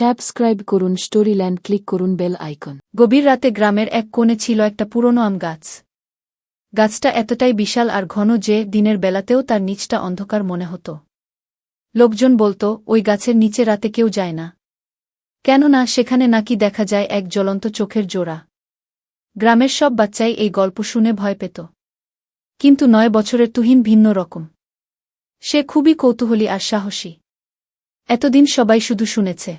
Subscribe করুন স্টোরিল্যান্ড, click করুন bell icon. গভীর রাতে গ্রামের এক কোণে ছিল একটা পুরনো আম গাছ। গাছটা এতটাই বিশাল আর ঘন যে দিনের বেলাতেও তার নিচটা অন্ধকার মনে হতো। লোকজন বলতো ওই গাছের নিচে রাতে কেউ যায় না, কেননা সেখানে নাকি দেখা যায় এক জ্বলন্ত চোখের জোড়া। গ্রামের সব বাচ্চাই এই গল্প শুনে ভয় পেত, কিন্তু 9 বছরের তুহিন ভিন্ন রকম। সে খুবই কৌতূহলী আর সাহসী। এতদিন সবাই শুধু শুনেছে,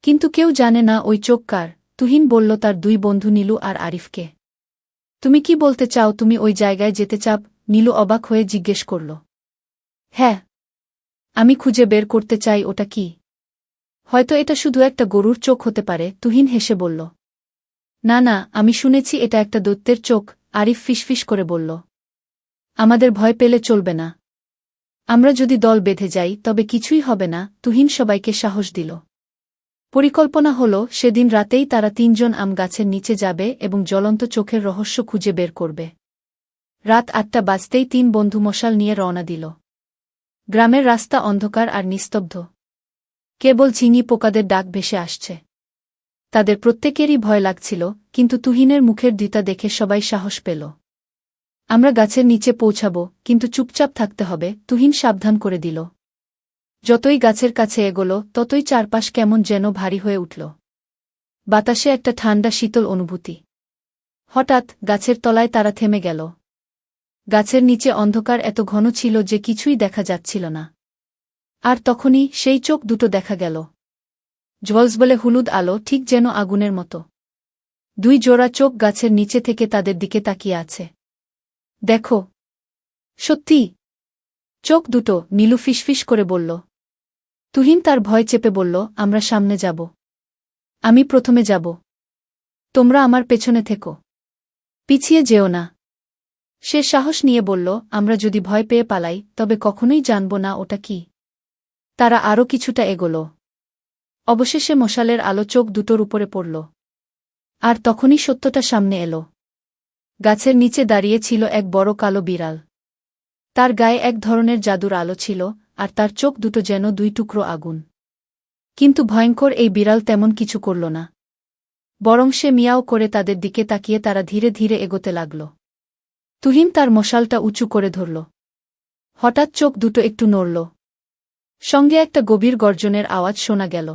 কিন্তু কেউ জানে না ওই চোখ কার। তুহিন বলল তার 2 বন্ধু নীলু আর আরিফকে। তুমি কি বলতে চাও, তুমি ওই জায়গায় যেতে চাও? নীলু অবাক হয়ে জিজ্ঞেস করল। হ্যাঁ, আমি খুঁজে বের করতে চাই ওটা কি। হয়তো এটা শুধু একটা গরুর চোখ হতে পারে, তুহিন হেসে বলল। না না, আমি শুনেছি এটা একটা দৈত্যের চোখ, আরিফ ফিসফিস করে বলল। আমাদের ভয় পেলে চলবে না। আমরা যদি দল বেঁধে যাই তবে কিছুই হবে না, তুহিন সবাইকে সাহস দিল। পরিকল্পনা হল সেদিন রাতেই তারা 3 জন আম গাছের নিচে যাবে এবং জ্বলন্ত চোখের রহস্য খুঁজে বের করবে। রাত 8টা বাজতেই 3 বন্ধু মশাল নিয়ে রওনা দিল। গ্রামের রাস্তা অন্ধকার আর নিস্তব্ধ, কেবল ঝিঙি পোকাদের ডাক ভেসে আসছে। তাদের প্রত্যেকেরই ভয় লাগছিল, কিন্তু তুহিনের মুখের দ্বিতা দেখে সবাই সাহস পেল। আমরা গাছের নিচে পৌঁছাব, কিন্তু চুপচাপ থাকতে হবে, তুহিন সাবধান করে দিল। যতই গাছের কাছে এগোল ততই চারপাশ কেমন যেন ভারী হয়ে উঠল। বাতাসে একটা ঠান্ডা শীতল অনুভূতি। হঠাৎ গাছের তলায় তারা থেমে গেল। গাছের নিচে অন্ধকার এত ঘন ছিল যে কিছুই দেখা যাচ্ছিল না। আর তখনই সেই চোখ দুটো দেখা গেল, জ্বলজ্বলে হলুদ আলো, ঠিক যেন আগুনের মতো। 2 জোড়া চোখ গাছের নিচে থেকে তাদের দিকে তাকিয়ে আছে। দেখো, সত্যি চোখ দুটো, নীলু ফিসফিস করে বলল। তুহিন তার ভয় চেপে বলল, আমরা সামনে যাব। আমি প্রথমে যাব। তোমরা আমার পেছনে থেকো, পিছিয়ে যেও না। সে সাহস নিয়ে বলল, আমরা যদি ভয় পেয়ে পালাই তবে কখনোই জানব না ওটা কি। তারা আরও কিছুটা এগোল। অবশেষে মশালের আলো চোখ দুটোর উপরে পড়ল। আর তখনই সত্যটা সামনে এলো। গাছের নিচে দাঁড়িয়ে ছিল এক বড় কালো বিড়াল। তার গায়ে এক ধরনের জাদুর আলো ছিল, আর তার চোখ দুটো যেন 2 টুকরো আগুন। কিন্তু ভয়ঙ্কর এই বিড়াল তেমন কিছু করল না, বরং সে মিয়াও করে তাদের দিকে তাকিয়ে তারা ধীরে ধীরে এগোতে লাগল। তুহিন তার মশালটা উঁচু করে ধরল। হঠাৎ চোখ দুটো একটু নড়ল, সঙ্গে একটা গভীর গর্জনের আওয়াজ শোনা গেল।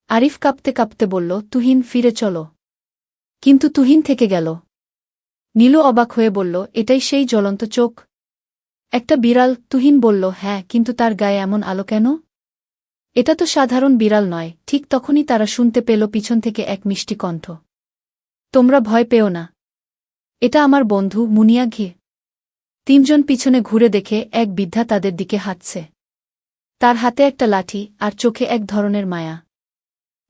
আরিফ কাঁপতে কাঁপতে বলল, তুহিন ফিরে চলো। কিন্তু তুহিন থেকে গেল। নীলু অবাক হয়ে বলল, এটাই সেই জ্বলন্ত চোখ? একটা বিড়াল? তুহিন বলল, হ্যাঁ, কিন্তু তার গায়ে এমন আলো কেন? এটা তো সাধারণ বিড়াল নয়। ঠিক তখনই তারা শুনতে পেল পিছন থেকে এক মিষ্টি কণ্ঠ। তোমরা ভয় পেও না, এটা আমার বন্ধু মুনিয়া ঘি। 3 জন পিছনে ঘুরে দেখে এক বৃদ্ধা তাদের দিকে হাঁটছে। তার হাতে একটা লাঠি আর চোখে এক ধরনের মায়া।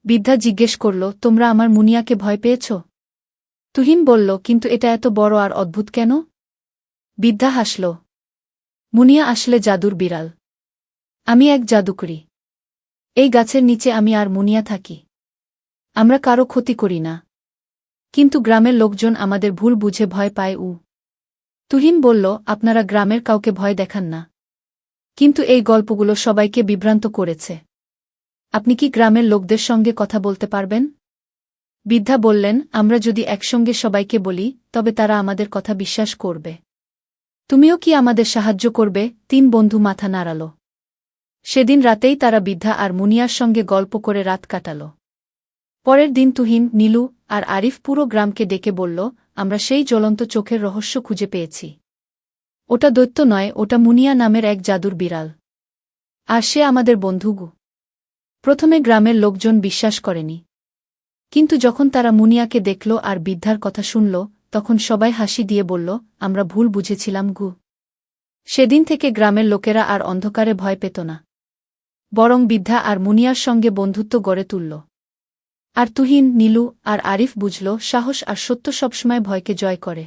বৃদ্ধা জিজ্ঞেস করল, তোমরা আমার মুনিয়াকে ভয় পেয়েছ? তুহিন বলল, কিন্তু এটা এত বড় আর অদ্ভুত কেন? বৃদ্ধা হাসল। মুনিয়া আসলে জাদুর বিড়াল। আমি এক জাদুকরি। এই গাছের নিচে আমি আর মুনিয়া থাকি। আমরা কারো ক্ষতি করি না, কিন্তু গ্রামের লোকজন আমাদের ভুল বুঝে ভয় পায়। তুহিন বলল, আপনারা গ্রামের কাউকে ভয় দেখান না, কিন্তু এই গল্পগুলো সবাইকে বিভ্রান্ত করেছে। আপনি কি গ্রামের লোকদের সঙ্গে কথা বলতে পারবেন? বৃদ্ধা বললেন, আমরা যদি একসঙ্গে সবাইকে বলি তবে তারা আমাদের কথা বিশ্বাস করবে। তুমিও কি আমাদের সাহায্য করবে? 3 বন্ধু মাথা নাড়াল। সেদিন রাতেই তারা বৃদ্ধা আর মুনিয়ার সঙ্গে গল্প করে রাত কাটাল। পরের দিন তুহিন, নীলু আর আরিফ পুরো গ্রামকে ডেকে বলল, আমরা সেই জ্বলন্ত চোখের রহস্য খুঁজে পেয়েছি। ওটা দৈত্য নয়, ওটা মুনিয়া নামের এক জাদুর বিড়াল। আর সে আমাদের বন্ধু গু। প্রথমে গ্রামের লোকজন বিশ্বাস করেনি, কিন্তু যখন তারা মুনিয়াকে দেখল আর বৃদ্ধার কথা শুনল তখন সবাই হাসি দিয়ে বলল, আমরা ভুল বুঝেছিলাম গু। সেদিন থেকে গ্রামের লোকেরা আর অন্ধকারে ভয় পেত না, বরং বৃদ্ধা আর মুনিয়ার সঙ্গে বন্ধুত্ব গড়ে তুলল। আর তুহিন, নীলু আর আরিফ বুঝল, সাহস আর সত্য সবসময় ভয়কে জয় করে।